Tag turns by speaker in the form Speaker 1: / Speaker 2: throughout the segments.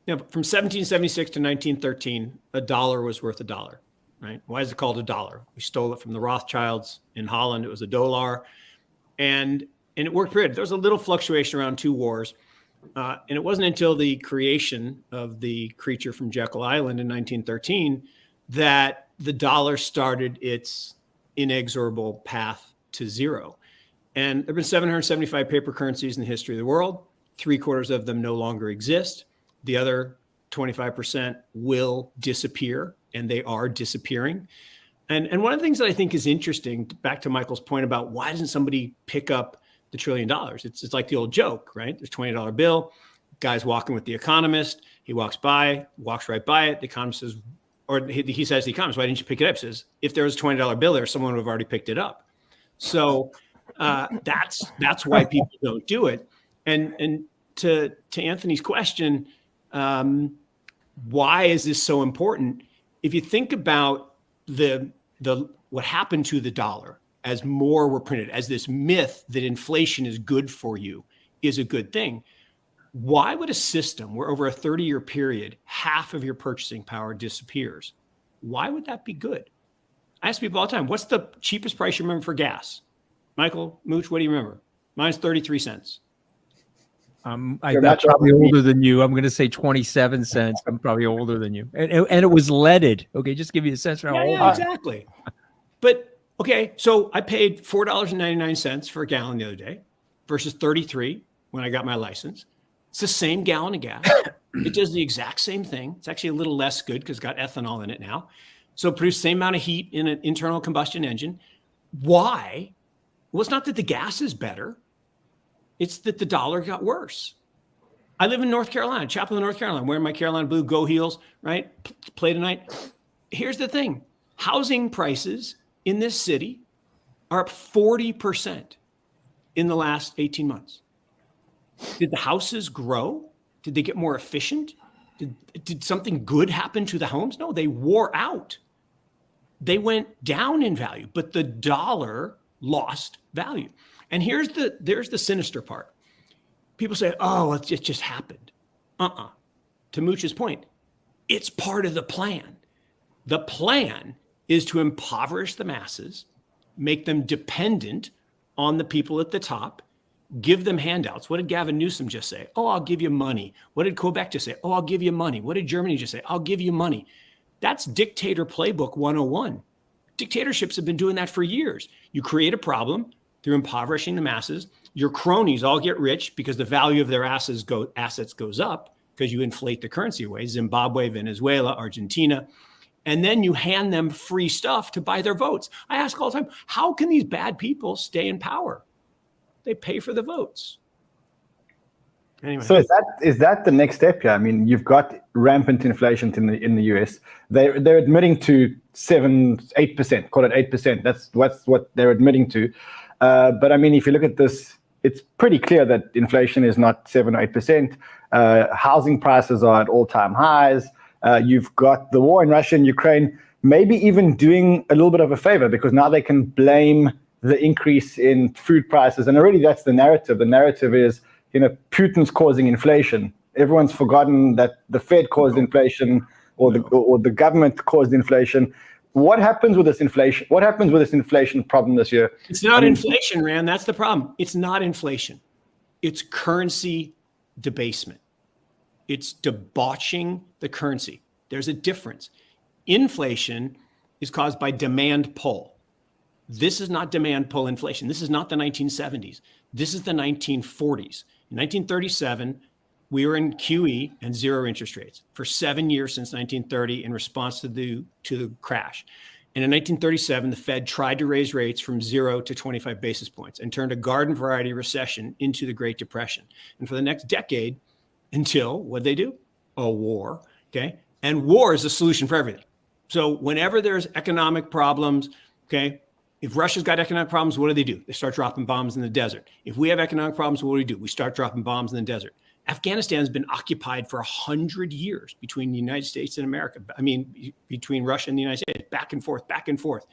Speaker 1: from 1776 to 1913, a dollar was worth a dollar, right? Why is it called a dollar? We stole it from the Rothschilds in Holland. It was a dollar. And it worked pretty good. There was a little fluctuation around two wars. And it wasn't until the creation of the creature from Jekyll Island in 1913 that the dollar started its inexorable path to zero. And there have been 775 paper currencies in the history of the world. 3/4 of them no longer exist. The other 25% will disappear, and they are disappearing. And one of the things that I think is interesting, back to Michael's point about why doesn't somebody pick up the $1 trillion? It's like the old joke, right? There's a $20 bill. Guy's walking with the economist. He walks right by it. The economist says, or he says to the economist, why didn't you pick it up? He says, if there was a $20 bill there, someone would have already picked it up. So that's why people don't do it. And to Anthony's question, why is this so important? If you think about what happened to the dollar as more were printed, as this myth that inflation is good for you is a good thing, why would a system where over a 30-year period, half of your purchasing power disappears? Why would that be good? I ask people all the time, what's the cheapest price you remember for gas? Michael, Mooch, what do you remember? Mine's 33 cents.
Speaker 2: I'm probably older than you. I'm going to say 27 cents. I'm probably older than you. And it was leaded. Okay, just give you a sense for how old I am.
Speaker 1: Exactly. But, okay, so I paid $4.99 for a gallon the other day versus 33 when I got my license. It's the same gallon of gas. It does the exact same thing. It's actually a little less good because it's got ethanol in it now. So it produces the same amount of heat in an internal combustion engine. Why? Well, it's not that the gas is better. It's that the dollar got worse. I live in North Carolina, Chapel Hill, North Carolina, wearing my Carolina blue Go Heels, right? Play tonight. Here's the thing. Housing prices in this city are up 40% in the last 18 months. Did the houses grow? Did they get more efficient? Did something good happen to the homes? No, they wore out. They went down in value, but the dollar lost value. And there's the sinister part. People say, oh, it just happened. To Mooch's point, it's part of the plan. The plan is to impoverish the masses, make them dependent on the people at the top, give them handouts. What did Gavin Newsom just say? Oh, I'll give you money. What did Quebec just say? Oh, I'll give you money. What did Germany just say? I'll give you money. That's dictator playbook 101. Dictatorships have been doing that for years. You create a problem through impoverishing the masses. Your cronies all get rich because the value of their assets goes up because you inflate the currency away. Zimbabwe, Venezuela, Argentina. And then you hand them free stuff to buy their votes. I ask all the time, how can these bad people stay in power? They pay for the votes. Anyway.
Speaker 3: So is that the next step here? I mean, you've got rampant inflation in the US. They're admitting to 7-8%, call it 8%. That's what they're admitting to. But I mean, if you look at this, it's pretty clear that inflation is not 7 or 8%. Housing prices are at all-time highs. You've got the war in Russia and Ukraine, maybe even doing a little bit of a favor because now they can blame the increase in food prices. And already that's the narrative. The narrative is, Putin's causing inflation. Everyone's forgotten that the Fed caused inflation or the government caused inflation. What happens with this inflation? What happens with this inflation problem this year?
Speaker 1: It's not inflation, Rand. That's the problem. It's not inflation. It's currency debasement. It's debauching the currency. There's a difference. Inflation is caused by demand pull. This is not demand pull inflation. This is not the 1970s. This is the 1940s. In 1937, we were in QE and zero interest rates for 7 years since 1930 in response to the crash. And in 1937, the Fed tried to raise rates from 0 to 25 basis points and turned a garden variety recession into the Great Depression. And for the next decade, until what they do? A war. Okay. And war is a solution for everything. So whenever there's economic problems, okay, if Russia's got economic problems, what do? They start dropping bombs in the desert. If we have economic problems, what do? We start dropping bombs in the desert. Afghanistan has been occupied for 100 years between the United States and America. I mean, between Russia and the United States, back and forth, back and forth.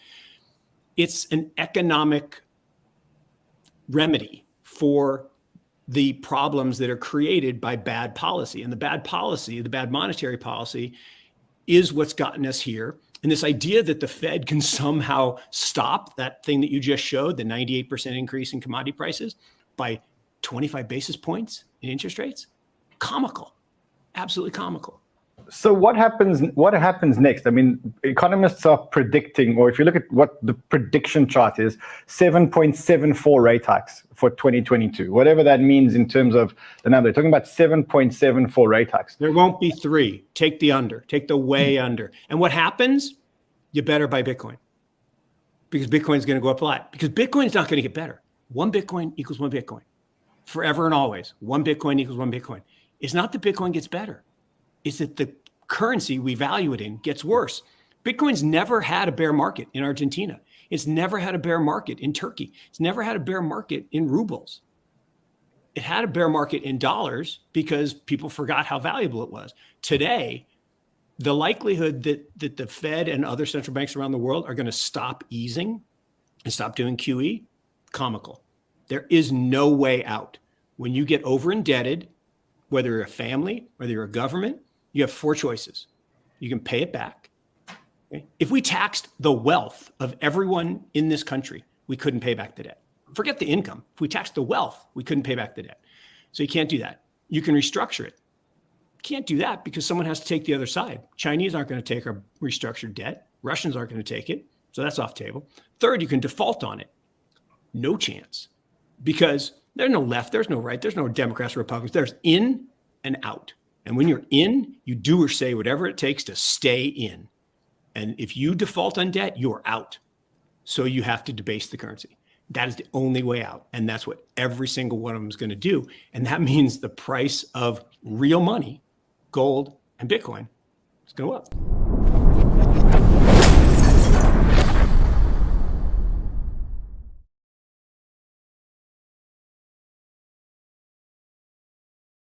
Speaker 1: It's an economic remedy for the problems that are created by bad policy. And the bad policy, the bad monetary policy, is what's gotten us here. And this idea that the Fed can somehow stop that thing that you just showed, the 98% increase in commodity prices, by 25 basis points in interest rates, comical, absolutely comical.
Speaker 3: So what happens next? I mean, economists are predicting, or if you look at what the prediction chart is, 7.74 rate hikes for 2022, whatever that means in terms of the number. They're talking about 7.74 rate hikes.
Speaker 1: There won't be 3. Take the under, take the way under. And what happens? You better buy Bitcoin, because Bitcoin's going to go up a lot, because Bitcoin's not going to get better. 1 Bitcoin equals 1 Bitcoin forever and always. 1 Bitcoin equals 1 Bitcoin. It's not that Bitcoin gets better. It's that the currency we value it in gets worse. Bitcoin's never had a bear market in Argentina. It's never had a bear market in Turkey. It's never had a bear market in rubles. It had a bear market in dollars because people forgot how valuable it was. Today, the likelihood that the Fed and other central banks around the world are going to stop easing and stop doing QE, comical. There is no way out. When you get over indebted, whether you're a family, whether you're a government, you have 4 choices. You can pay it back. Okay? If we taxed the wealth of everyone in this country, we couldn't pay back the debt. Forget the income. If we taxed the wealth, we couldn't pay back the debt. So you can't do that. You can restructure it. Can't do that because someone has to take the other side. Chinese aren't going to take our restructured debt. Russians aren't going to take it. So that's off the table. Third, you can default on it. No chance. Because there's no left, there's no right, there's no Democrats or Republicans. There's in and out. And when you're in, you do or say whatever it takes to stay in. And if you default on debt, you're out. So you have to debase the currency. That is the only way out. And that's what every single one of them is going to do. And that means the price of real money, gold and Bitcoin, is going to go up.